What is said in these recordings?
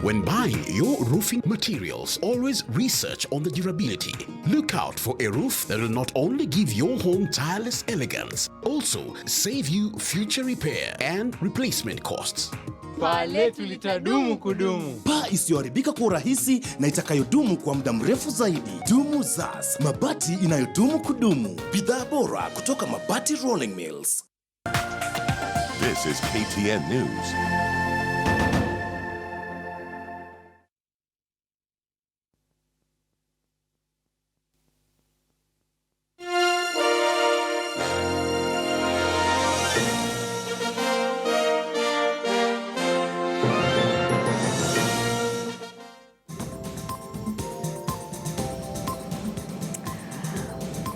When buying your roofing materials, always research on the durability. Look out for a roof that will not only give your home tireless elegance, also save you future repair and replacement costs. Paa letu litadumu kudumu. Paa isiyoharibika kwa urahisi na itakayodumu kwa muda mrefu zaidi. Dumu Zas, mabati inayodumu kudumu. Bidhaa bora kutoka Mabati Rolling Mills. This is KTN News.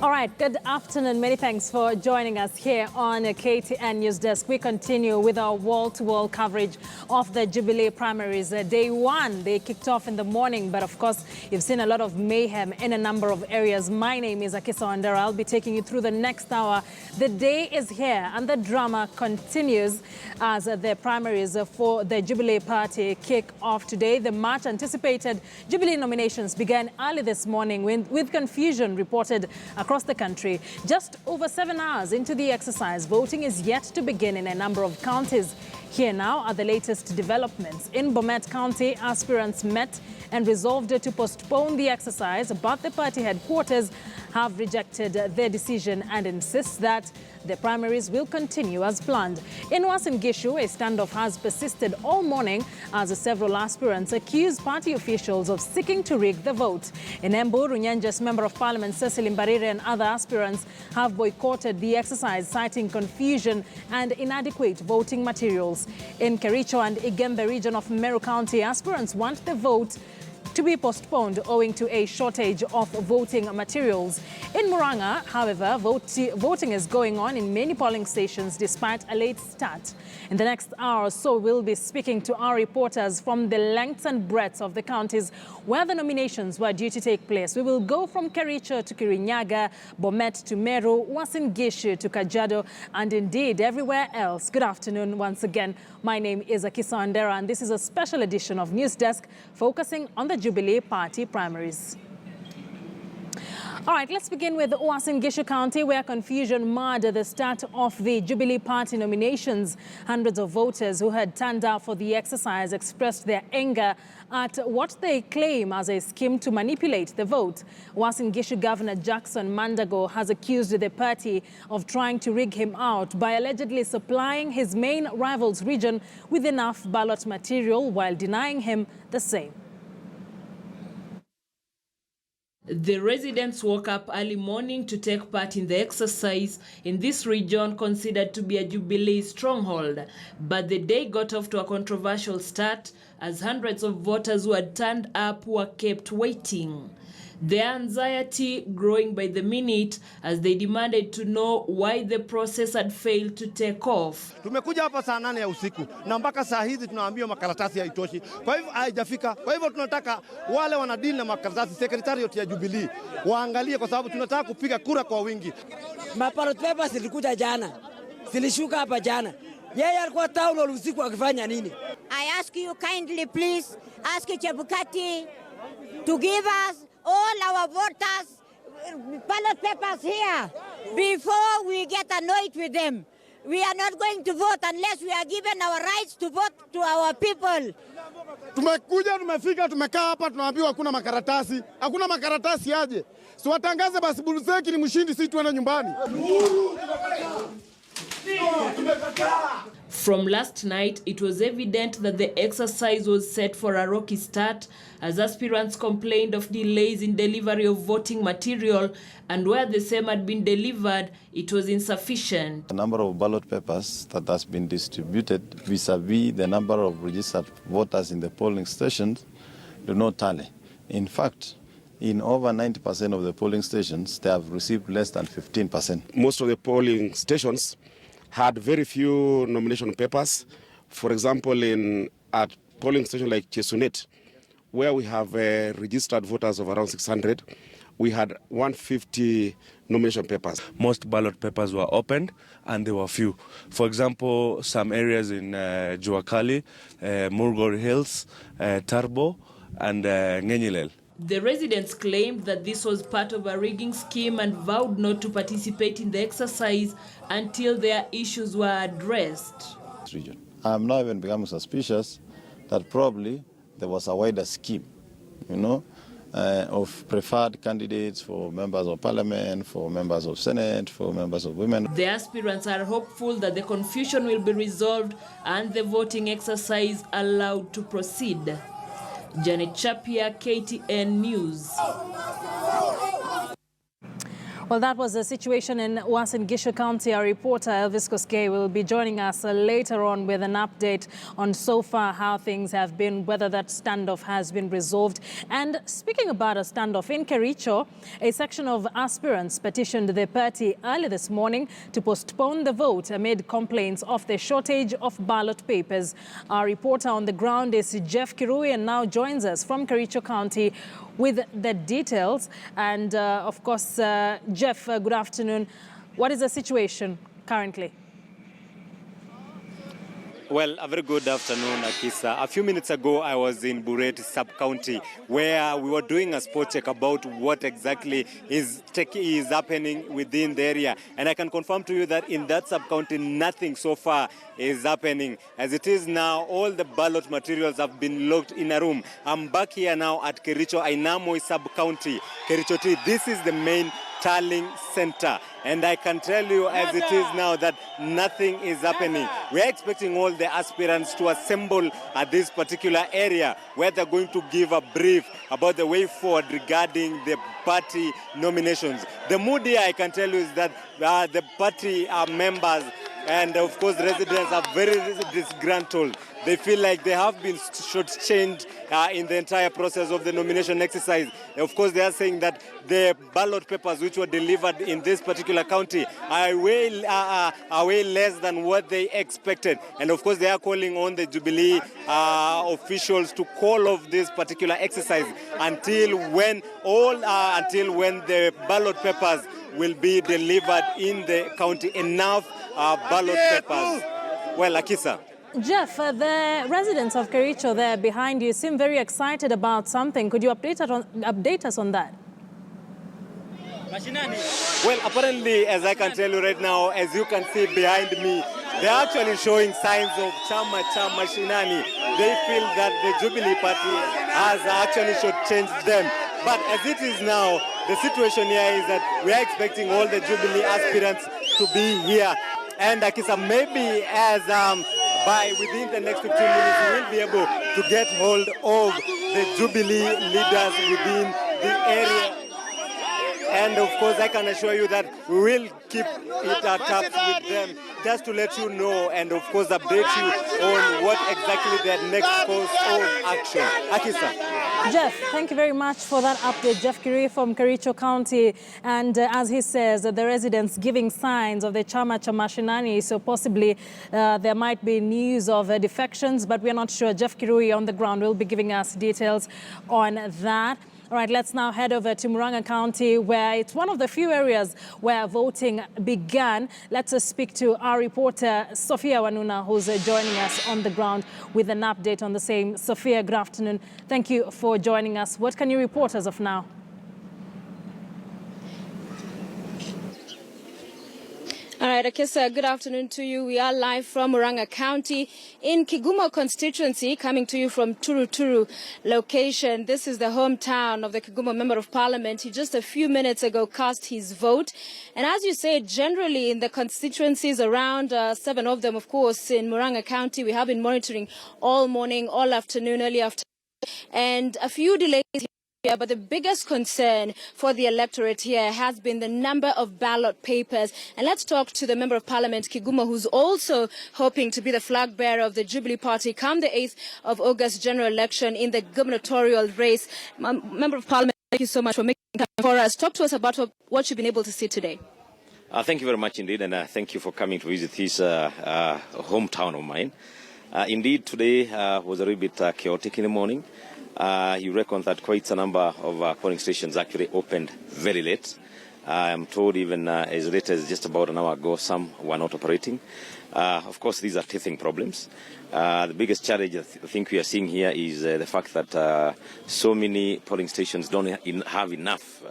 All right, good afternoon. Many thanks for joining us here on KTN Newsdesk. We continue with our wall-to-wall coverage of the Jubilee primaries. Day one, they kicked off in the morning, but of course, you've seen a lot of mayhem in a number of areas. My name is Akisa Wandera. I'll be taking you through the next hour. The day is here and the drama continues as the primaries for the Jubilee party kick off today. The much anticipated Jubilee nominations began early this morning with confusion reported across the country. Just over 7 hours into the exercise, voting is yet to begin in a number of counties. Here now are the latest developments. In Bomet County, aspirants met and resolved to postpone the exercise, but the party headquarters have rejected their decision and insist that the primaries will continue as planned. In Uasin Gishu, a standoff has persisted all morning as several aspirants accuse party officials of seeking to rig the vote. In Embu, Runyenjes Member of Parliament Cecil Mbarire and other aspirants have boycotted the exercise, citing confusion and inadequate voting materials. In Kericho and Igembe region of Meru County, aspirants want the vote to be postponed owing to a shortage of voting materials. In Murang'a, however, voting is going on in many polling stations despite a late start. In the next hour or so, we'll be speaking to our reporters from the lengths and breadths of the counties where the nominations were due to take place. We will go from Kericho to Kirinyaga, Bomet to Meru, Uasin Gishu to Kajiado, and indeed everywhere else. Good afternoon once again. My name is Akisa Wandera, and this is a special edition of Newsdesk focusing on the Jubilee Party primaries. All right, let's begin with Uasin Gishu County, where confusion marred the start of the Jubilee Party nominations. Hundreds of voters who had turned out for the exercise expressed their anger at what they claim as a scheme to manipulate the vote. Uasin Gishu Governor Jackson Mandago has accused the party of trying to rig him out by allegedly supplying his main rival's region with enough ballot material while denying him the same. The residents woke up early morning to take part in the exercise in this region considered to be a Jubilee stronghold. But the day got off to a controversial start as hundreds of voters who had turned up were kept waiting. Their anxiety growing by the minute as they demanded to know why the process had failed to take off. Tumekuja hapa saa 8 ya usiku na mpaka saa hizi tunaambiwa makaratasi haitoshi. Kwa hivyo haijafika. Kwa hivyo tunataka wale wanadili na makaratasi, secretariat ya Jubilee waangalie, kwa sababu tunataka kupiga kura kwa wingi. Ballot papers zilikuja jana. Zilishuka hapa jana. Yeye alikuwa town usiku akifanya nini? I ask you kindly please ask Chebukati to give us all our voters ballot papers here before we get annoyed with them. We are not going to vote unless we are given our rights to vote to our people. Tumekuja, tumefika, tumekaa hapa, tunaambiwa hakuna makaratasi. Hakuna makaratasi aje? Si watangaze basi Buluzeki ni mshindi, si tuende nyumbani. From last night, it was evident that the exercise was set for a rocky start as aspirants complained of delays in delivery of voting material, and where the same had been delivered, it was insufficient. The number of ballot papers that has been distributed vis-a-vis the number of registered voters in the polling stations do not tally. In fact, in over 90% of the polling stations, they have received less than 15%. Most of the polling stations had very few nomination papers. For example, at polling station like Chesunet, where we have registered voters of around 600, we had 150 nomination papers. Most ballot papers were opened and there were few. For example, some areas in Juakali, Murang'a Hills, Turbo, and Ngenyilel. The residents claimed that this was part of a rigging scheme and vowed not to participate in the exercise until their issues were addressed. I'm now even becoming suspicious that probably there was a wider scheme, of preferred candidates for members of parliament, for members of senate, for members of women. The aspirants are hopeful that the confusion will be resolved and the voting exercise allowed to proceed. Janet Chapia, KTN News. Well, that was the situation in Uasin Gishu County. Our reporter Elvis Koskei will be joining us later on with an update on so far how things have been, whether that standoff has been resolved. And speaking about a standoff in Kericho, a section of aspirants petitioned the party early this morning to postpone the vote amid complaints of the shortage of ballot papers. Our reporter on the ground is Jeff Kirui and now joins us from Kericho County with the details. And of course, Jeff, good afternoon. What is the situation currently? Well, a very good afternoon, Akisa. A few minutes ago, I was in Bureti sub-county where we were doing a spot check about what exactly is happening within the area. And I can confirm to you that in that sub-county, nothing so far is happening. As it is now, all the ballot materials have been locked in a room. I'm back here now at Kericho, Ainamoi sub-county, Kericho T. This is the main tallying center, and I can tell you as it is now that nothing is happening. We are expecting all the aspirants to assemble at this particular area where they're going to give a brief about the way forward regarding the party nominations. The mood here, I can tell you, is that the party members and of course residents are very disgruntled. They feel like they have been shortchanged in the entire process of the nomination exercise. Of course, they are saying that the ballot papers which were delivered in this particular county are way less than what they expected. And of course, they are calling on the Jubilee officials to call off this particular exercise until when the ballot papers will be delivered in the county. Enough ballot papers. Well, Akisa. Jeff, the residents of Kericho there behind you seem very excited about something. Could you update us on that? Well, apparently, as I can tell you right now, as you can see behind me, they're actually showing signs of chama mashinani. They feel that the Jubilee Party has actually shortchanged them. But as it is now, the situation here is that we are expecting all the Jubilee aspirants to be here. And Akisa, maybe as by within the next 15 minutes, we will be able to get hold of the Jubilee leaders within the area. And of course, I can assure you that we will keep it tapped with them just to let you know and of course update you on what exactly their next course of action. Akisa. Jeff, thank you very much for that update. Jeff Kirui from Kericho County. And as he says, the residents giving signs of the chama mashinani, so possibly there might be news of defections, but we're not sure. Jeff Kirui on the ground will be giving us details on that. All right, let's now head over to Murang'a County, where it's one of the few areas where voting began. Let's speak to our reporter, Sophia Wanuna, who's joining us on the ground with an update on the same. Sophia, good afternoon. Thank you for joining us. What can you report as of now? All right, Akisa, good afternoon to you. We are live from Murang'a County in Kigumo constituency, coming to you from Turuturu location. This is the hometown of the Kigumo Member of Parliament. He just a few minutes ago cast his vote. And as you say, generally in the constituencies, around 7 of them, of course, in Murang'a County, we have been monitoring all morning, all afternoon, early afternoon, and a few delays here. But the biggest concern for the electorate here has been the number of ballot papers. And let's talk to the Member of Parliament, Kigumo, who's also hoping to be the flag bearer of the Jubilee Party come the 8th of August general election in the gubernatorial race. Member of Parliament, thank you so much for making time for us. Talk to us about what you've been able to see today. Thank you very much indeed, and thank you for coming to visit this hometown of mine. Indeed, today was a little bit chaotic in the morning. You reckon that quite a number of polling stations actually opened very late. I'm told even as late as just about an hour ago, some were not operating. Of course, these are teething problems. The biggest challenge I think we are seeing here is the fact that so many polling stations don't have enough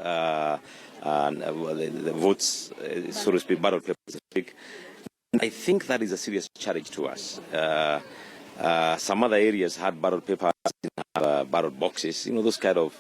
the votes, so to speak, ballot papers to speak. I think that is a serious challenge to us. Some other areas had ballot papers, ballot boxes, those kind of,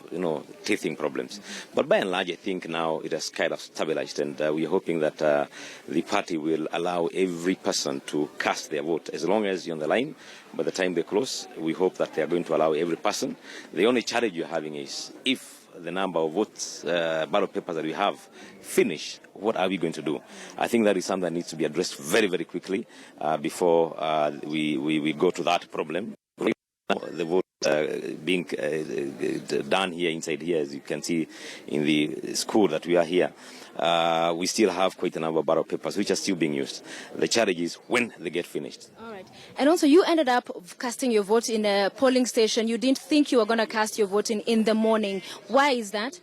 teething problems. But by and large, I think now it has kind of stabilized, and we are hoping that the party will allow every person to cast their vote. As long as you're on the line, by the time they close, we hope that they are going to allow every person. The only challenge you're having is if the number of votes, ballot papers that we have finish, what are we going to do? I think that is something that needs to be addressed very, very quickly before we go to that problem. The vote being done here, inside here, as you can see in the school that we are here, we still have quite a number of ballot papers which are still being used. The challenge is when they get finished. All right. And also, you ended up casting your vote in a polling station. You didn't think you were going to cast your vote in the morning. Why is that?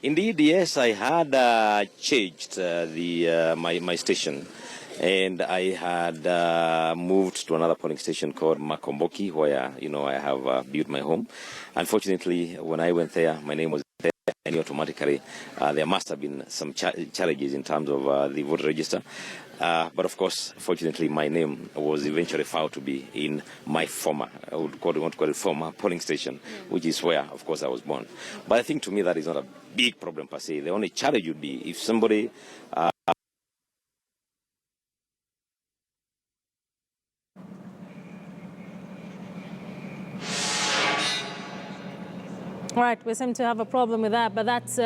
Indeed, yes, I had changed my station, and I had moved to another polling station called Makomboki, where I have built my home. Unfortunately, when I went there, my name was there, and automatically there must have been some challenges in terms of the voter register. But of course, fortunately, my name was eventually found to be in my former polling station, which is where, of course, I was born. But I think to me that is not a big problem per se. The only challenge would be if somebody All right, we seem to have a problem with that, but that's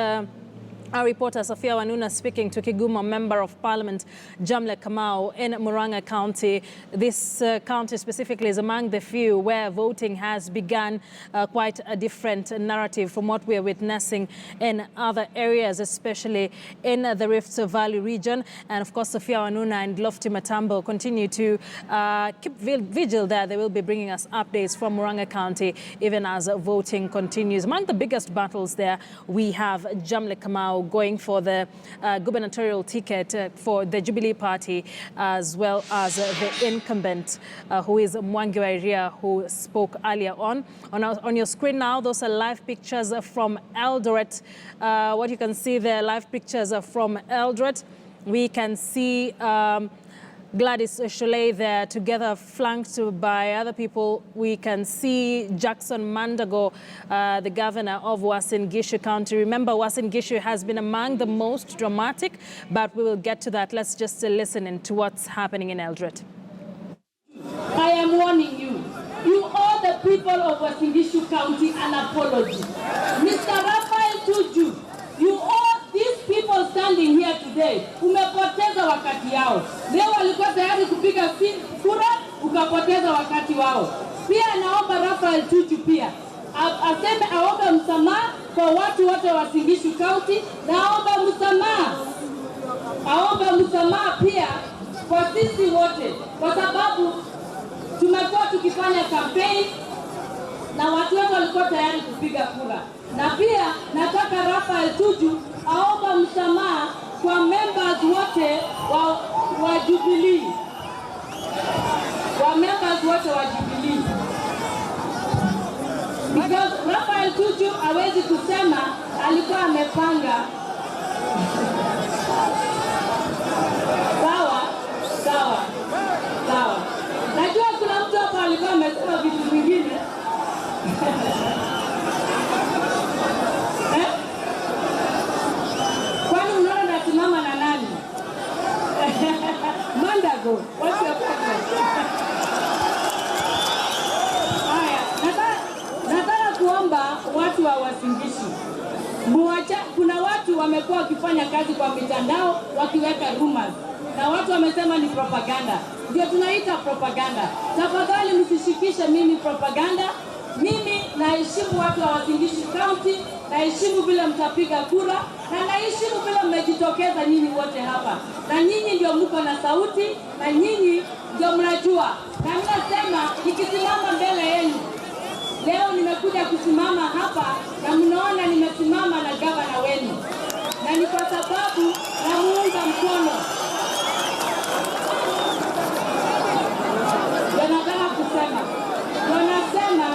our reporter Sophia Wanuna speaking to Kiguma Member of Parliament Jamle Kamau in Murang'a County. This county specifically is among the few where voting has begun quite a different narrative from what we are witnessing in other areas, especially in the Rift Valley region. And of course, Sophia Wanuna and Lofty Matambo continue to keep vigil there. They will be bringing us updates from Murang'a County even as voting continues. Among the biggest battles there, we have Jamle Kamau going for the gubernatorial ticket for the Jubilee Party, as well as the incumbent, who is Mwangi Wairia, who spoke earlier on. On your screen now, those are live pictures from Eldoret. What you can see there, live pictures from Eldoret. We can see Gladys Sholay there, together flanked by other people. We can see Jackson Mandago, the governor of Uasin Gishu County. Remember, Uasin Gishu has been among the most dramatic, but we will get to that. Let's just listen in to what's happening in Eldoret. I am warning you. You owe the people of Uasin Gishu County an apology. Mr. Raphael Tuju, you owe these people standing here today, umepoteza wakati yao. Leo walikuwa tayari kupiga kura, ukapoteza wakati wao. Pia naomba Raphael Tuju pia aombe msamaha kwa watu wote wa Uasin Gishu County, naomba msamaha. Aombe msamaha pia kwa sisi wote, kwa sababu tumekuwa tukifanya campaign na watu wote walikuwa tayari kupiga kura. Na pia nataka Raphael Tuju aomba msamaha kwa members wote wa Jubilee. Wa members wote wa Jubilee. Because Raphael Tuju hawezi kusema alikuwa amepanga. Sawa. Najua kuna mtu hapa alikuwa amesema vitu vingine. Kwani unaona nasimama na nani? Mandago, what's your problem? Haya, nataka kuomba watu wa Uasin Gishu. Kuna watu wamekuwa wakifanya kazi kwa mitandao wakiweka rumors. Na watu wamesema ni propaganda. Ndio tunaita propaganda. Tafadhali msishikishe mimi propaganda. Mimi naheshimu watu wa Uasin Gishu County, naheshimu vile mtapiga kura. Na naheshimu vile mmejitokeza nyinyi wote hapa. Na nyinyi ndio mko na sauti, na nyinyi ndio mnajua. Na ninasema nikisimama mbele yenu, leo nimekuja kusimama hapa na mnaona nimesimama na gavana wenu. Na ni kwa sababu namuunga mkono. Nataka kusema, wanasema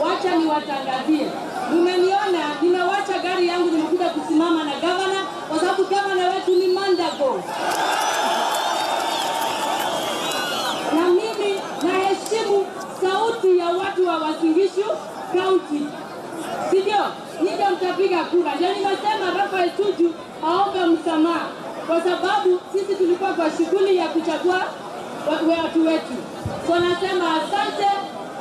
wacha niwatangazie. Mmeniona nimewacha gari yangu nimekuja kusimama na gavana kwa sababu gavana wetu ni Mandago. Na mimi naheshimu sauti ya watu wa Uasin Gishu County. Sivyo? Ndio mtapiga kura. Ndio nimesema Rafael Tuju aombe msamaha kwa sababu sisi tulikuwa kwa shughuli ya kuchagua watu wetu. So nasema asante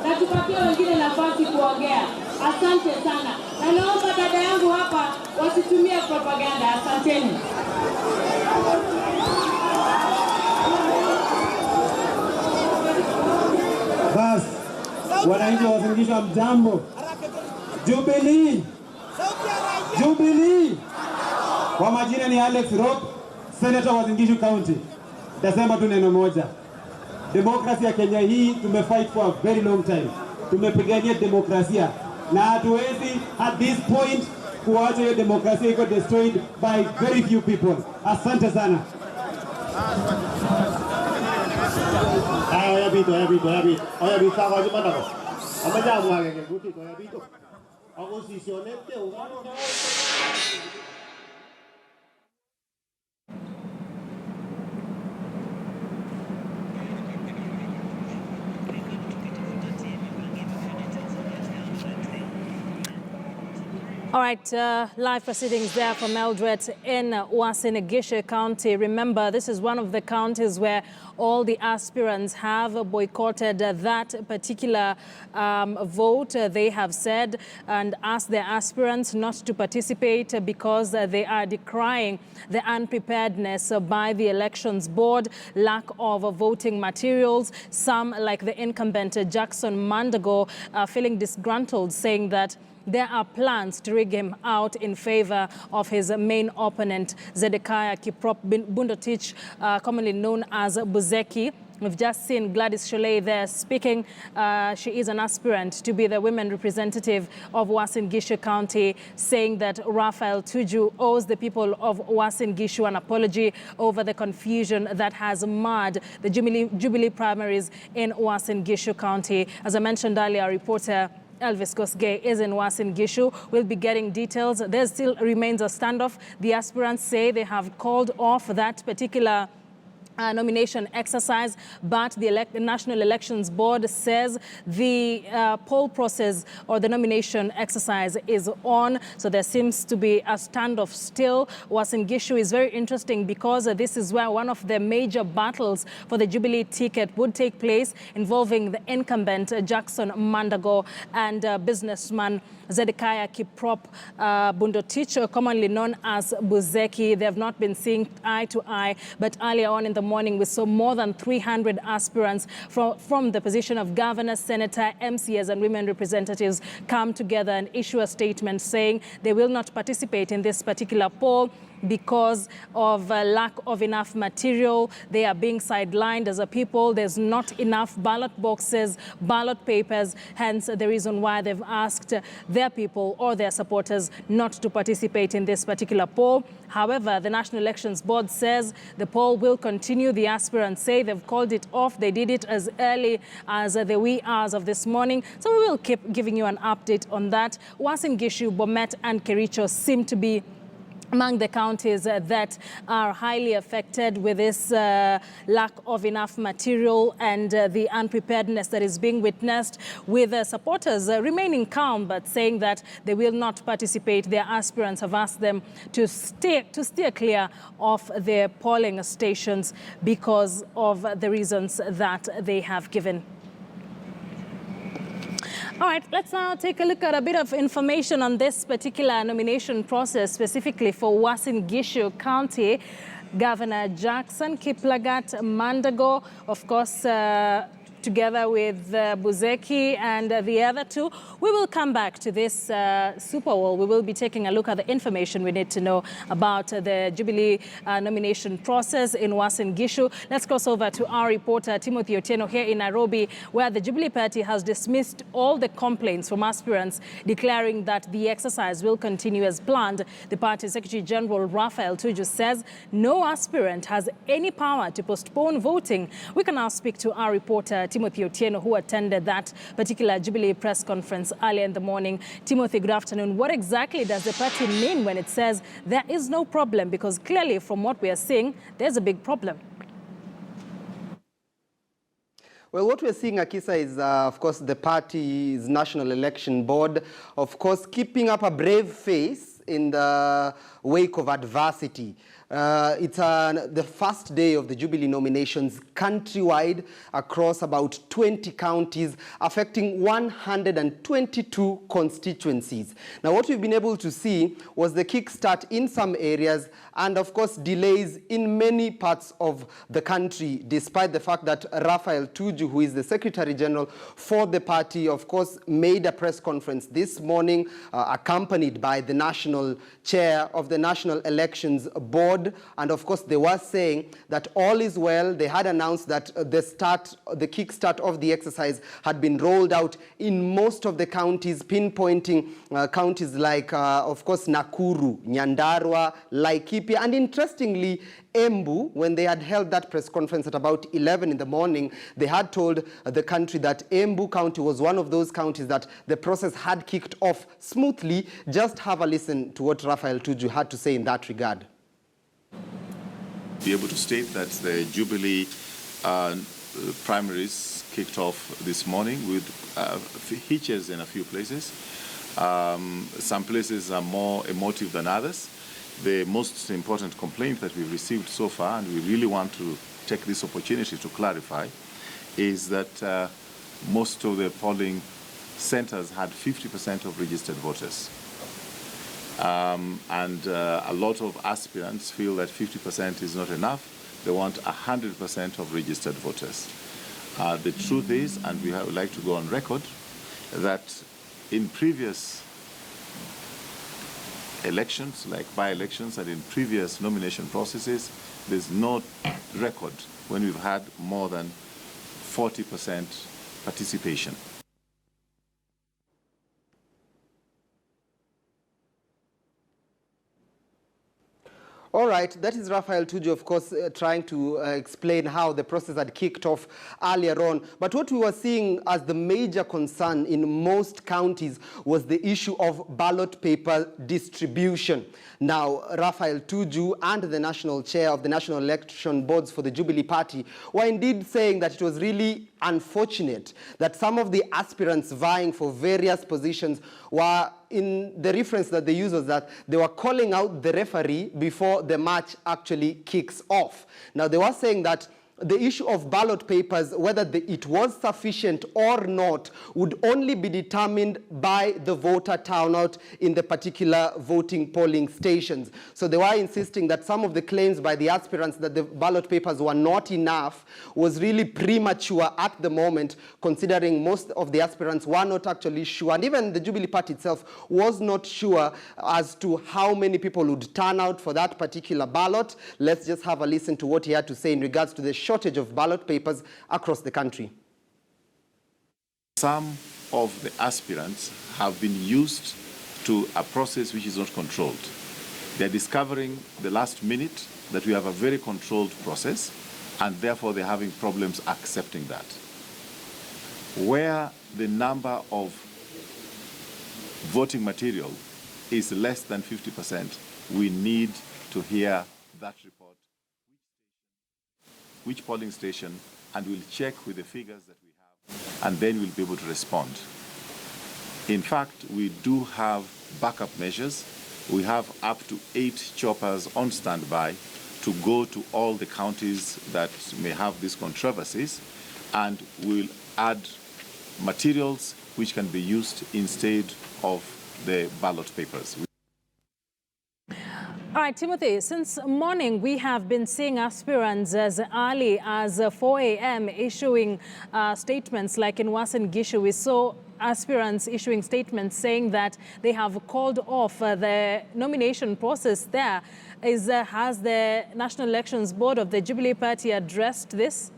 na tupatie wengine nafasi kuongea. Asante sana. Na naomba dada yangu hapa wasitumie propaganda. Asanteni. Bas, wananchi wa Uasin Gishu mjambo. Jubilee. Jubilee. Kwa majina ni Alex Rob, Senator wa Uasin Gishu County. Nasema tu neno moja. Demokrasia ya Kenya hii tumefight for a very long time. Tumepigania demokrasia na hatuwezi at this point kuacha hiyo demokrasia iko destroyed by very few people. Asante sana. Oya bito. Oya bito kwa jumada ko. Amaja mwage ke guti oya bito. Ako sisionete umano. All right, live proceedings there from Eldred in Uasin Gishu County. Remember, this is one of the counties where all the aspirants have boycotted that particular vote. They have said and asked their aspirants not to participate because they are decrying the unpreparedness by the elections board, lack of voting materials. Some, like the incumbent Jackson Mandago, are feeling disgruntled, saying that there are plans to rig him out in favor of his main opponent, Zedekiah Kiprop Bundotich, commonly known as Buzeki. We've just seen Gladys Sholei there speaking. She is an aspirant to be the women representative of Uasin Gishu County, saying that Rafael Tuju owes the people of Uasin Gishu an apology over the confusion that has marred the Jubilee primaries in Uasin Gishu County. As I mentioned earlier, our reporter Elvis Kosgei is in Uasin Gishu. We'll be getting details. There still remains a standoff. The aspirants say they have called off that particular nomination exercise, but the National Elections Board says the poll process or the nomination exercise is on. So there seems to be a standoff still. Uasin Gishu is very interesting because this is where one of the major battles for the Jubilee ticket would take place, involving the incumbent Jackson Mandago and businessman Zedekiah Kiprop Bundotich, commonly known as Buzeki. They have not been seeing eye to eye, but earlier on in the morning we saw more than 300 aspirants from the position of governor, senator, MCAs and women representatives come together and issue a statement saying they will not participate in this particular poll because of lack of enough material. They are being sidelined as a people. There's not enough ballot boxes, ballot papers, hence the reason why they've asked their people or their supporters not to participate in this particular poll. However, the National Elections Board says the poll will continue. The aspirants say they've called it off. They did it as early as the wee hours of this morning. So we will keep giving you an update on that. Uasin Gishu, Bomet and Kericho seem to be among the counties that are highly affected with this lack of enough material and the unpreparedness that is being witnessed, with supporters remaining calm but saying that they will not participate. Their aspirants have asked them to steer clear of their polling stations because of the reasons that they have given. All right, let's now take a look at a bit of information on this particular nomination process, specifically for Uasin Gishu County. Governor Jackson Kiplagat Mandago, of course, together with Buzeki and the other two. We will come back to this Super Bowl. We will be taking a look at the information we need to know about the Jubilee nomination process in Uasin Gishu. Let's cross over to our reporter Timothy Otieno here in Nairobi, where the Jubilee Party has dismissed all the complaints from aspirants, declaring that the exercise will continue as planned. The party Secretary General Raphael Tuju says no aspirant has any power to postpone voting. We can now speak to our reporter Timothy Otieno, who attended that particular Jubilee press conference earlier in the morning. Timothy, good afternoon. What exactly does the party mean when it says there is no problem? Because clearly from what we are seeing, there's a big problem. Well, what we're seeing, Akisa, is, of course, the party's National Election Board, of course, keeping up a brave face in the wake of adversity. It's the first day of the Jubilee nominations countrywide across about 20 counties, affecting 122 constituencies. Now, what we've been able to see was the kickstart in some areas and, of course, delays in many parts of the country, despite the fact that Raphael Tuju, who is the Secretary General for the party, of course, made a press conference this morning, accompanied by the national chair of the National Elections Board. And of course, they were saying that all is well. They had announced that the kickstart of the exercise had been rolled out in most of the counties, pinpointing counties like, of course, Nakuru, Nyandarua, Laikipia, and interestingly, Embu. When they had held that press conference at about 11 in the morning, they had told the country that Embu County was one of those counties that the process had kicked off smoothly. Just have a listen to what Raphael Tuju had to say in that regard. Be able to state that the Jubilee primaries kicked off this morning with hitches in a few places. Some places are more emotive than others. The most important complaint that we've received so far, and we really want to take this opportunity to clarify, is that most of the polling centers had 50% of registered voters. A lot of aspirants feel that 50% is not enough. They want 100% of registered voters. The truth is, and we would like to go on record, that in previous elections, like by-elections, and in previous nomination processes, there's no record when we've had more than 40% participation. All right, that is Raphael Tuju, of course, trying to explain how the process had kicked off earlier on. But what we were seeing as the major concern in most counties was the issue of ballot paper distribution. Now, Raphael Tuju and the national chair of the National Election Boards for the Jubilee Party were indeed saying that it was really unfortunate that some of the aspirants vying for various positions were, in the reference that they use was that they were calling out the referee before the match actually kicks off. Now, they were saying that the issue of ballot papers, whether it was sufficient or not, would only be determined by the voter turnout in the particular voting polling stations. So they were insisting that some of the claims by the aspirants that the ballot papers were not enough was really premature at the moment, considering most of the aspirants were not actually sure, and even the Jubilee Party itself was not sure as to how many people would turn out for that particular ballot. Let's just have a listen to what he had to say in regards to the shortage of ballot papers across the country. Some of the aspirants have been used to a process which is not controlled. They're discovering the last minute that we have a very controlled process, and therefore they're having problems accepting that. Where the number of voting material is less than 50%, we need to hear that report, which polling station, and we'll check with the figures that we have, and then we'll be able to respond. In fact, we do have backup measures. We have up to 8 choppers on standby to go to all the counties that may have these controversies, and we'll add materials which can be used instead of the ballot papers. All right, Timothy, since morning we have been seeing aspirants as early as 4 a.m. issuing statements, like in Uasin Gishu. We saw aspirants issuing statements saying that they have called off the nomination process there. Has the National Elections Board of the Jubilee Party addressed this?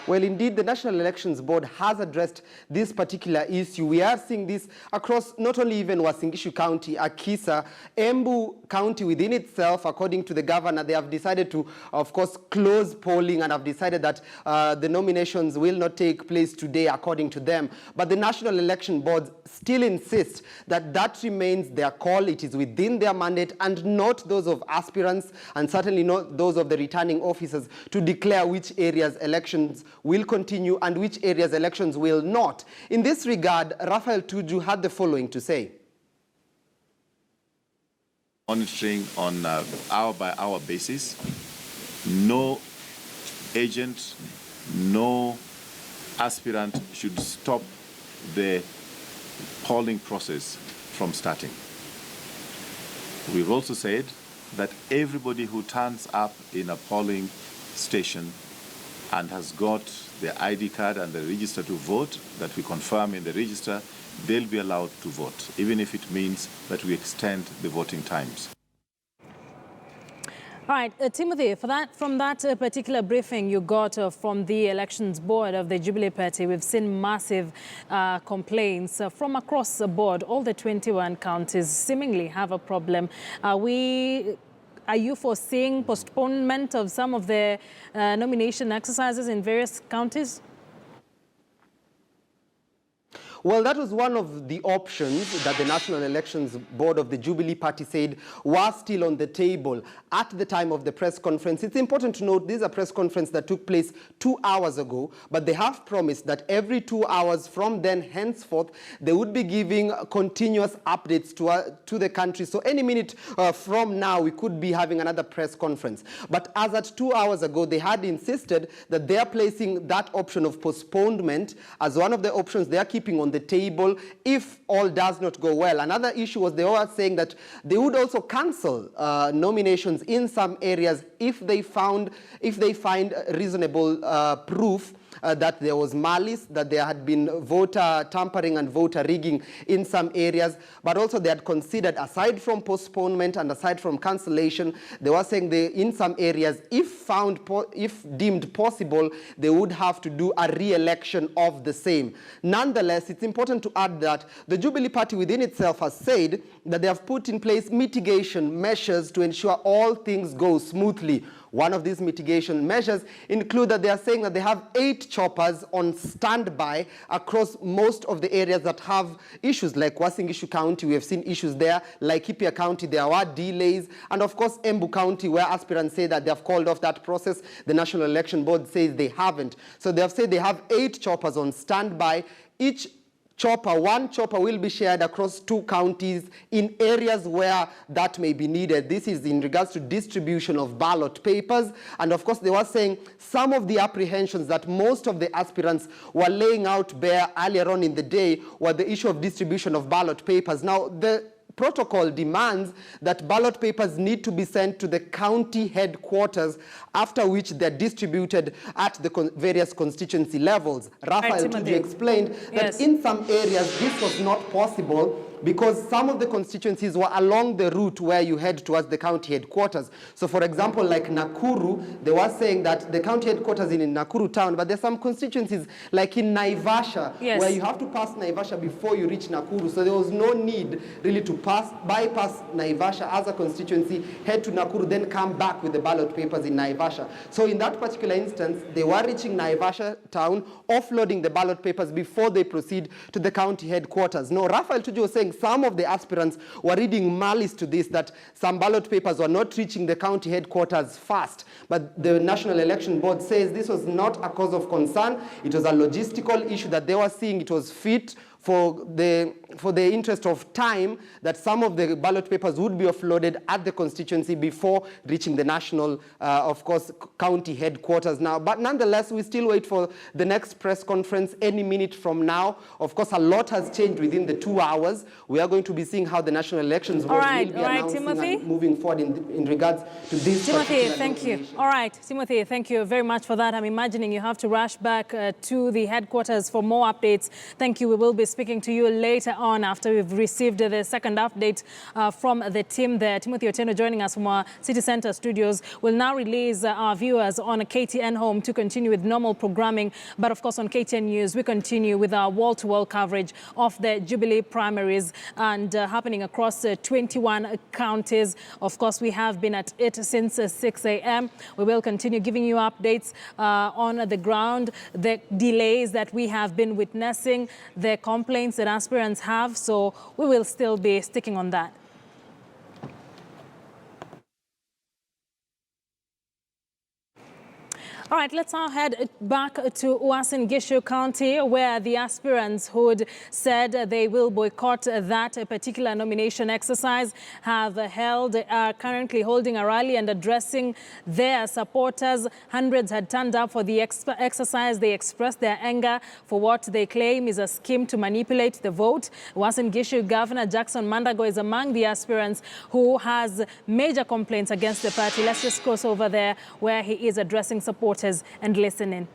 Well, indeed, the National Elections Board has addressed this particular issue. We are seeing this across not only even Uasin Gishu County, Akisa, Embu County within itself. According to the governor, they have decided to, of course, close polling and have decided that the nominations will not take place today, according to them. But the National Election Board still insists that that remains their call. It is within their mandate and not those of aspirants, and certainly not those of the returning officers, to declare which areas elections will continue and which areas elections will not. In this regard, Raphael Tuju had the following to say. Monitoring on hour-by-hour basis. No agent, no aspirant should stop the polling process from starting. We've also said that everybody who turns up in a polling station and has got the ID card and the register to vote that we confirm in the register, they'll be allowed to vote, even if it means that we extend the voting times. All right, Timothy, from that particular briefing you got from the Elections Board of the Jubilee Party, we've seen massive complaints from across the board. All the 21 counties seemingly have a problem. Are you foreseeing postponement of some of the nomination exercises in various counties? Well, that was one of the options that the National Elections Board of the Jubilee Party said was still on the table at the time of the press conference. It's important to note this is a press conference that took place 2 hours ago, but they have promised that every 2 hours from then henceforth, they would be giving continuous updates to the country. So any minute from now, we could be having another press conference. But as at 2 hours ago, they had insisted that they are placing that option of postponement as one of the options they are keeping on the table if all does not go well. Another issue was they were saying that they would also cancel nominations in some areas if they find reasonable proof that there was malice, that there had been voter tampering and voter rigging in some areas. But also they had considered, aside from postponement and aside from cancellation, they were saying in some areas, if deemed possible, they would have to do a re-election of the same. Nonetheless, it's important to add that the Jubilee Party within itself has said that they have put in place mitigation measures to ensure all things go smoothly. One of these mitigation measures include that they are saying that they have 8 choppers on standby across most of the areas that have issues, like Uasin Gishu County. We have seen issues there. Like Laikipia County, there were delays. And of course, Embu County, where aspirants say that they have called off that process, the National Election Board says they haven't. So they have said they have 8 choppers on standby. One chopper will be shared across 2 counties in areas where that may be needed. This is in regards to distribution of ballot papers. And of course, they were saying some of the apprehensions that most of the aspirants were laying out bare earlier on in the day were the issue of distribution of ballot papers. Now, the protocol demands that ballot papers need to be sent to the county headquarters, after which they're distributed at the various constituency levels. Raphael Tuju explained that in some areas this was not possible because some of the constituencies were along the route where you head towards the county headquarters. So for example, like Nakuru, they were saying that the county headquarters in Nakuru town, but there's some constituencies like in Naivasha, where you have to pass Naivasha before you reach Nakuru. So there was no need really to bypass Naivasha as a constituency, head to Nakuru, then come back with the ballot papers in Naivasha. So in that particular instance, they were reaching Naivasha town, offloading the ballot papers before they proceed to the county headquarters. Now, Raphael Tuju was saying some of the aspirants were reading malice to this, that some ballot papers were not reaching the county headquarters fast. But the National Election Board says this was not a cause of concern. It was a logistical issue that they were seeing. It was fit for the for the interest of time, that some of the ballot papers would be offloaded at the constituency before reaching the national, of course, county headquarters now. But nonetheless, we still wait for the next press conference any minute from now. Of course, a lot has changed within the 2 hours. We are going to be seeing how the National Elections Board will be announcing Timothy, and moving forward in regards to this. Timothy, thank you. All right, Timothy, thank you very much for that. I'm imagining you have to rush back to the headquarters for more updates. Thank you. We will be speaking to you later on after we've received the second update from the team there. Timothy Otieno joining us from our City Center studios. We'll now release our viewers on KTN Home to continue with normal programming. But of course, on KTN News, we continue with our wall-to-wall coverage of the Jubilee primaries and happening across 21 counties. Of course, we have been at it since 6 a.m. We will continue giving you updates on the ground, the delays that we have been witnessing, the complaints that aspirants have. So we will still be sticking on that. All right, let's now head back to Uasin Gishu County, where the aspirants who said they will boycott that particular nomination exercise are currently holding a rally and addressing their supporters. Hundreds had turned up for the exercise. They expressed their anger for what they claim is a scheme to manipulate the vote. Uasin Gishu Governor Jackson Mandago is among the aspirants who has major complaints against the party. Let's just cross over there where he is addressing supporters and listening.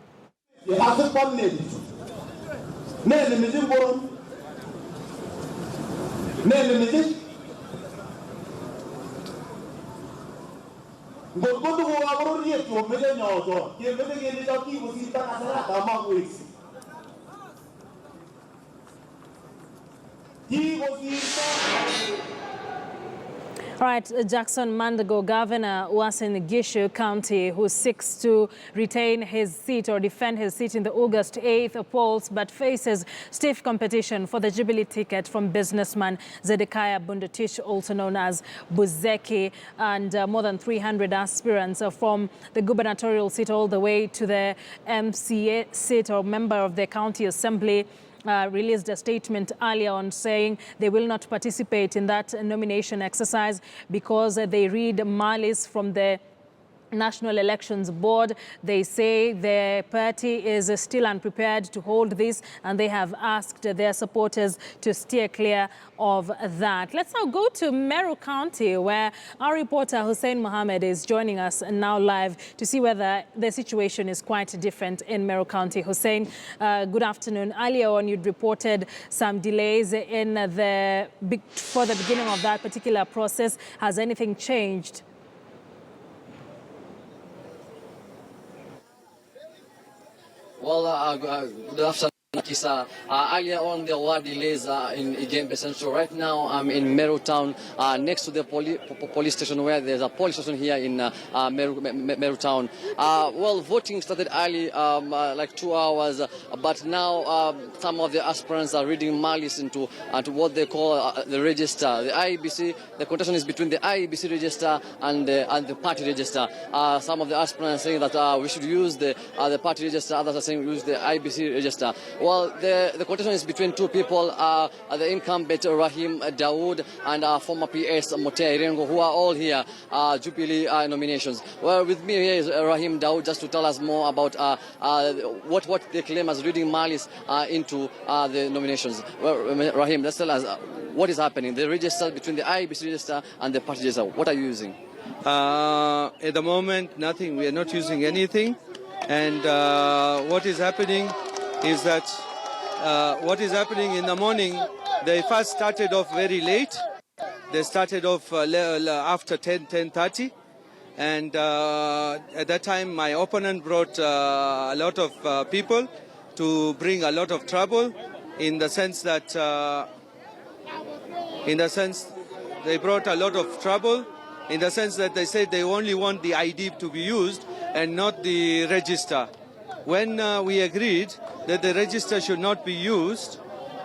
All right, Jackson Mandago, Governor Uasin Gishu County, who seeks to retain his seat or defend his seat in the August 8th polls, but faces stiff competition for the Jubilee ticket from businessman Zedekiah Bundutich, also known as Buzeki, and more than 300 aspirants from the gubernatorial seat all the way to the MCA seat or member of the county assembly. Released a statement earlier on saying they will not participate in that nomination exercise because they read malice from the National Elections Board. They say their party is still unprepared to hold this, and they have asked their supporters to steer clear of that. Let's now go to Meru County, where our reporter Hussein Mohammed is joining us now live to see whether the situation is quite different in Meru County. Hussein, good afternoon. Earlier on, you'd reported some delays in for the beginning of that particular process. Has anything changed? Well, good afternoon, Kisa. Earlier on, there were delays in Igembe Central. Right now, I'm in Meru town, next to the police station, where there's a police station here in Meru town. Well, voting started early, like 2 hours, but now some of the aspirants are reading malice into what they call the register. The IEBC, the contention is between the IEBC register and the party register. Some of the aspirants are saying that we should use the party register. Others are saying use the IEBC register. Well, the contention is between two people, the incumbent Rahim Dawood and former PS Motea Irengo, who are all here, Jubilee nominations. Well, with me here is Rahim Dawood, just to tell us more about what they claim as reading malice into the nominations. Well, Rahim, let's tell us what is happening. The register between the IEBC register and the party register, what are you using? At the moment, nothing. We are not using anything. And what is happening is that in the morning, they first started off very late. They started off after 10:30. And at that time, my opponent brought a lot of people to bring a lot of trouble, in the sense that they brought a lot of trouble, in the sense that they said they only want the ID to be used and not the register. When we agreed that the register should not be used,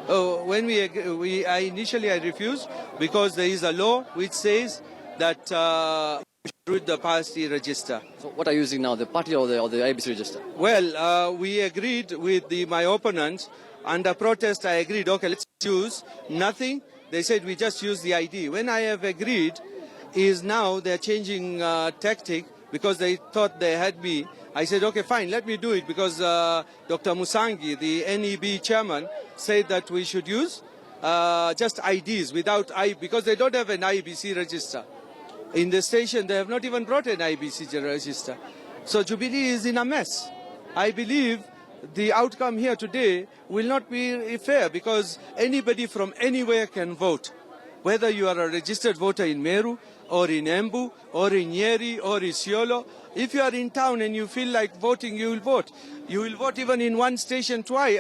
initially I refused, because there is a law which says that we should read the party register. So what are you using now, the party or the IEBC register? Well, we agreed with my opponent under protest, I agreed, okay, let's use nothing. They said we just use the ID. When I have agreed, is now they're changing tactic because they thought they had me. I said, okay, fine, let me do it because Dr. Musangi, the NEB chairman, said that we should use just IDs without because they don't have an IBC register. In the station, they have not even brought an IBC register. So Jubilee is in a mess. I believe the outcome here today will not be fair because anybody from anywhere can vote. Whether you are a registered voter in Meru, or in Embu, or in Nyeri, or in Isiolo, if you are in town and you feel like voting, you will vote. You will vote even in one station twice,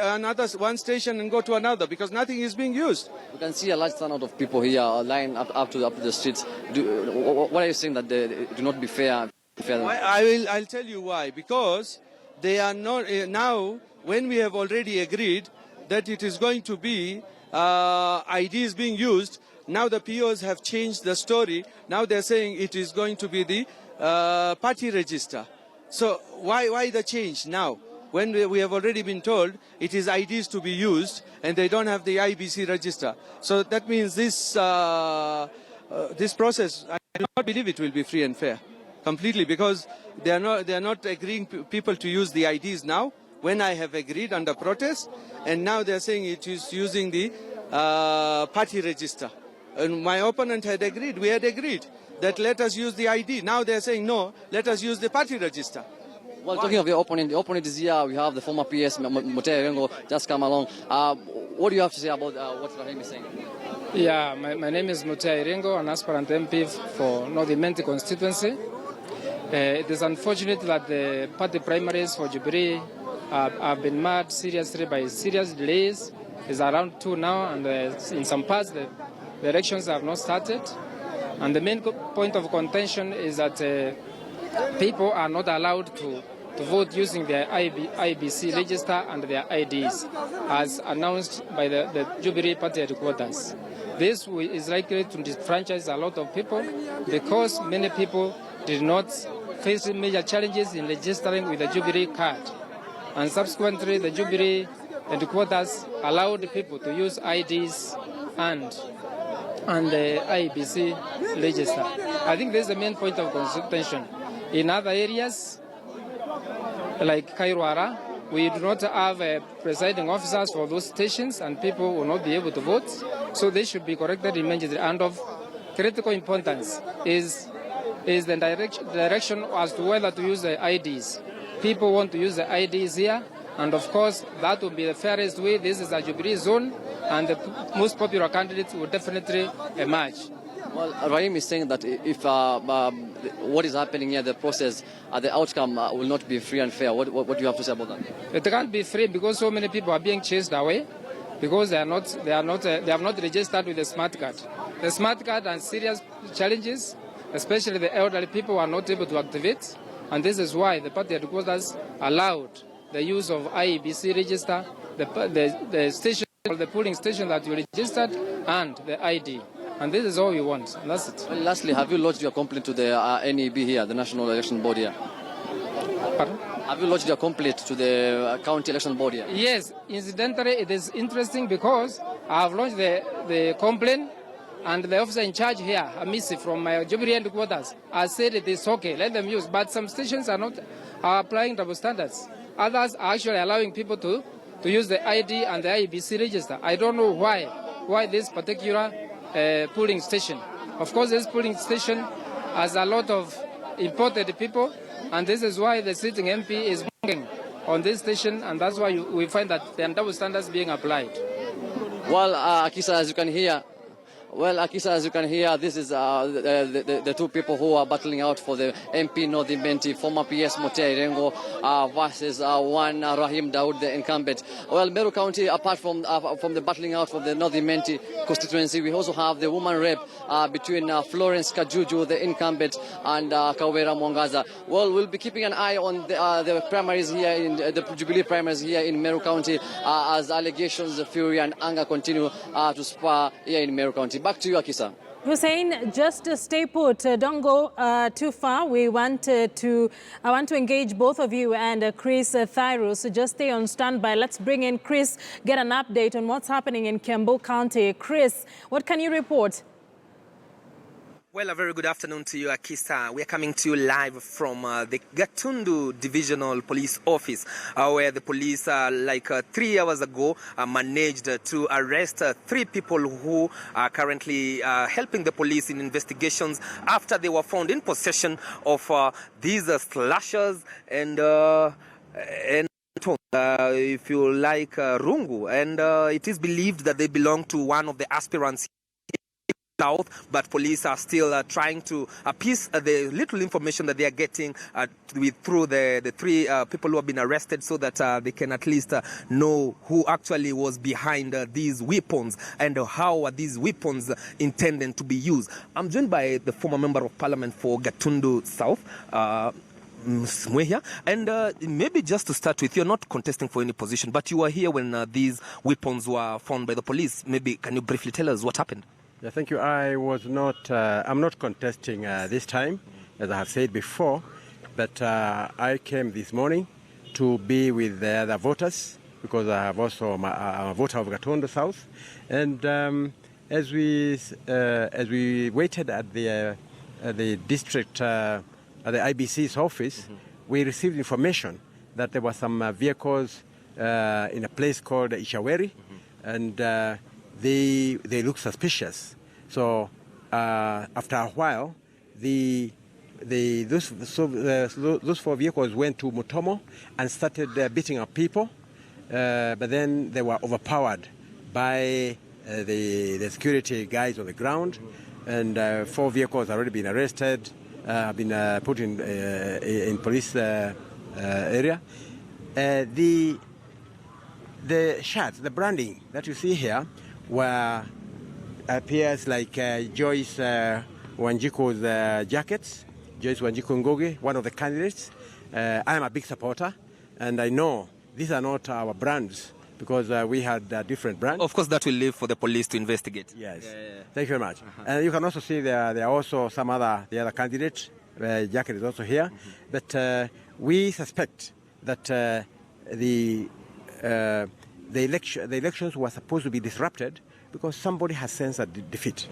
one station and go to another because nothing is being used. You can see a large turnout of people here lying up to the streets. What are you saying that they do not be fair? I'll tell you why. Because they are not now. When we have already agreed that it is going to be IDs being used, now the POs have changed the story. Now they're saying it is going to be the party register. So why the change now? When we have already been told it is IDs to be used and they don't have the IBC register. So that means this process, I do not believe it will be free and fair. Completely, because they are not agreeing people to use the IDs now, when I have agreed under protest, and now they are saying it is using the party register. And my opponent had agreed, we had agreed that let us use the ID. Now they are saying no, let us use the party register. Well, talking of your opponent, the opponent is here. We have the former PS, Mutei Rengo, just come along. What do you have to say about what Rahim is saying? Yeah, my name is Mutei Rengo, an aspirant MP for North Imenti constituency. It is unfortunate that the party primaries for Jubilee have been marred seriously by serious delays. It's around 2 now, and in some parts the elections have not started. And the main point of contention is that people are not allowed to vote using their IBC register and their IDs, as announced by the Jubilee party headquarters. This is likely to disfranchise a lot of people because many people did not face major challenges in registering with the Jubilee card. And subsequently, the Jubilee headquarters allowed people to use IDs and the IBC register. I think this is the main point of contention. In other areas, like Kairuara, we do not have presiding officers for those stations and people will not be able to vote. So they should be corrected immediately. And of critical importance is the direction as to whether to use the IDs. People want to use the IDs here, and of course that will be the fairest way. This is a Jubilee zone, and the most popular candidates will definitely emerge. Well, Rahim is saying that if what is happening here, the process, the outcome will not be free and fair. What do you have to say about that? It can't be free because so many people are being chased away because they have not registered with the smart card. The smart card has serious challenges, especially the elderly people are not able to activate, and this is why the party headquarters allowed the use of IEBC register, the station, the polling station that you registered, and the ID. And this is all we want, and that's it. Well, lastly, have you lodged your complaint to the NEB here, the National Election Board here? Pardon? Have you lodged your complaint to the County Election Board here? Yes, incidentally, it is interesting because I have lodged the complaint, and the officer in charge here, Amisi from my Jubilee headquarters, has said it is okay, let them use. But some stations are applying double standards. Others are actually allowing people to use the ID and the IBC register. I don't know why this particular polling station. Of course, this polling station has a lot of imported people, and this is why the sitting MP is working on this station, and that's why we find that there are double standards being applied. Well, Akisa, as you can hear, this is the two people who are battling out for the MP North Imenti, former PS Mutei Rengo versus one Rahim Daud, the incumbent. Well, Meru County, apart from the battling out for the North Imenti constituency, we also have the woman rep between Florence Kajuju, the incumbent, and Kawera Mwangaza. Well, we'll be keeping an eye on the primaries here, in the Jubilee primaries here in Meru County, as allegations, fury and anger continue to spur here in Meru County. Back to you, Akisa. Hussein, just stay put. Don't go too far. I want to engage both of you and Chris Thyro. So just stay on standby. Let's bring in Chris, get an update on what's happening in Kiambu County. Chris, what can you report? Well, a very good afternoon to you, Akisa. We are coming to you live from the Gatundu Divisional Police Office, where the police, 3 hours ago, managed to arrest 3 people who are currently helping the police in investigations after they were found in possession of these slashers and if you like, rungu. And it is believed that they belong to one of the aspirants South, but police are still trying to piece the little information that they are getting through the 3 people who have been arrested, so that they can at least know who actually was behind these weapons and how are these weapons intended to be used. I'm joined by the former member of parliament for Gatundu South, and maybe just to start with, you're not contesting for any position, but you were here when these weapons were found by the police. Maybe can you briefly tell us what happened? Yeah, thank you. I'm not contesting this time, as I have said before, but I came this morning to be with the other voters, because I have also I'm a voter of Gatundu South, and as we waited at the district, at the IBC's office, we received information that there were some vehicles in a place called Ishaweri, and they look suspicious. So after a while, those 4 vehicles went to Mutomo and started beating up people, but then they were overpowered by the security guys on the ground, and 4 vehicles have already been arrested, have been put in police area. The shirts, the branding that you see here, appears like Joyce Wanjiku's jackets. Joyce Wanjiku Ngugi, one of the candidates. I am a big supporter, and I know these are not our brands, because we had different brands. Of course, that will leave for the police to investigate. Yes. Thank you very much. And you can also see there are also the other candidates. Jacket is also here. But we suspect that the elections were supposed to be disrupted because somebody has sensed a defeat.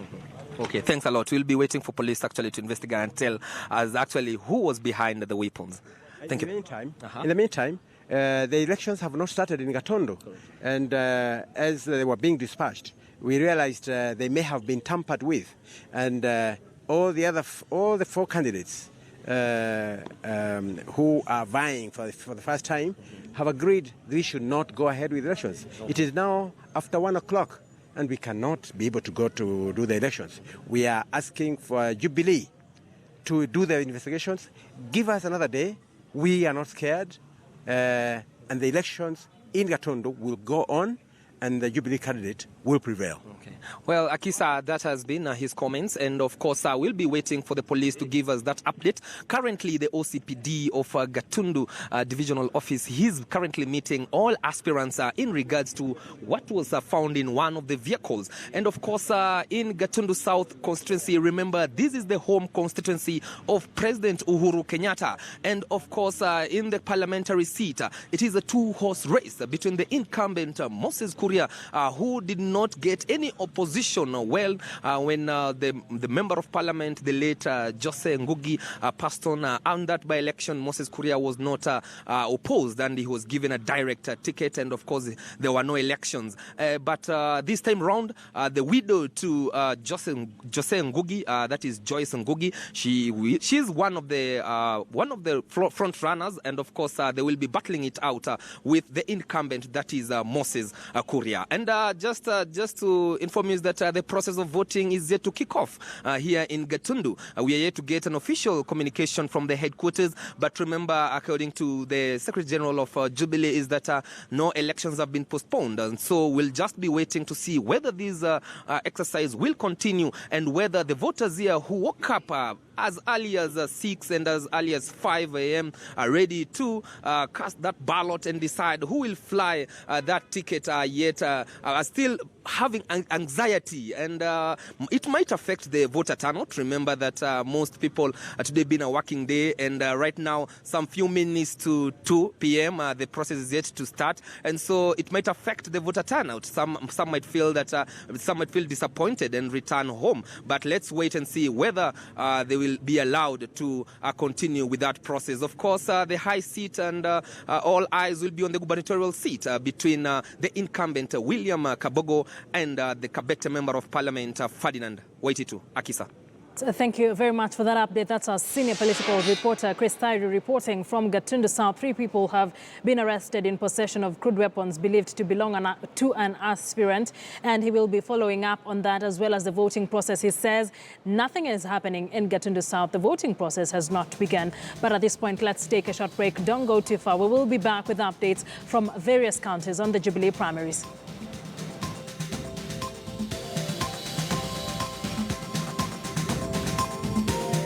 Okay, thanks a lot. We'll be waiting for police actually to investigate and tell us actually who was behind the weapons. Thank you. In the meantime, the elections have not started in Gatundu, and as they were being dispatched, we realized they may have been tampered with, and all the 4 candidates who are vying for the first time have agreed they should not go ahead with elections. It is now after 1 o'clock, and we cannot be able to go to do the elections. We are asking for Jubilee to do the investigations. Give us another day. We are not scared, and the elections in Gatundu will go on, and the Jubilee candidate will prevail. Okay. Well, Akisa, that has been his comments, and of course, we'll be waiting for the police to give us that update. Currently, the OCPD of Gatundu Divisional Office, he's currently meeting all aspirants in regards to what was found in one of the vehicles. And of course, in Gatundu South constituency, remember, this is the home constituency of President Uhuru Kenyatta. And of course, in the parliamentary seat, it is a 2-horse race between the incumbent Moses Kuria, who did not get any opposition when the member of parliament, the late Jose Ngugi, passed on. On that by-election, Moses Kuria was not opposed, and he was given a direct ticket, and of course there were no elections. But this time round, the widow to Jose Ngugi, that is Joyce Ngugi, she is one of the front runners, and of course they will be battling it out with the incumbent, that is Moses Kuria. And just to inform you that the process of voting is yet to kick off here in Gatundu. We are yet to get an official communication from the headquarters, but remember, according to the Secretary General of Jubilee, is that no elections have been postponed, and so we'll just be waiting to see whether this exercise will continue and whether the voters here who woke up as early as 6 and as early as 5 a.m. are ready to cast that ballot and decide who will fly that ticket yet yet are still having anxiety, and it might affect the voter turnout. Remember that most people today been a working day, and right now some few minutes to 2 p.m. The process is yet to start, and so it might affect the voter turnout. Some might feel that some might feel disappointed and return home, but let's wait and see whether they will be allowed to continue with that process. Of course, the high seat and all eyes will be on the gubernatorial seat between the incumbent William Kabogo and the Kabete Member of Parliament Ferdinand Waititu. Akisa. Thank you very much for that update. That's our senior political reporter, Chris Thyri, reporting from Gatundu South. 3 people have been arrested in possession of crude weapons believed to belong to an aspirant, and he will be following up on that as well as the voting process. He says nothing is happening in Gatundu South. The voting process has not begun. But at this point, let's take a short break. Don't go too far. We will be back with updates from various counties on the Jubilee primaries.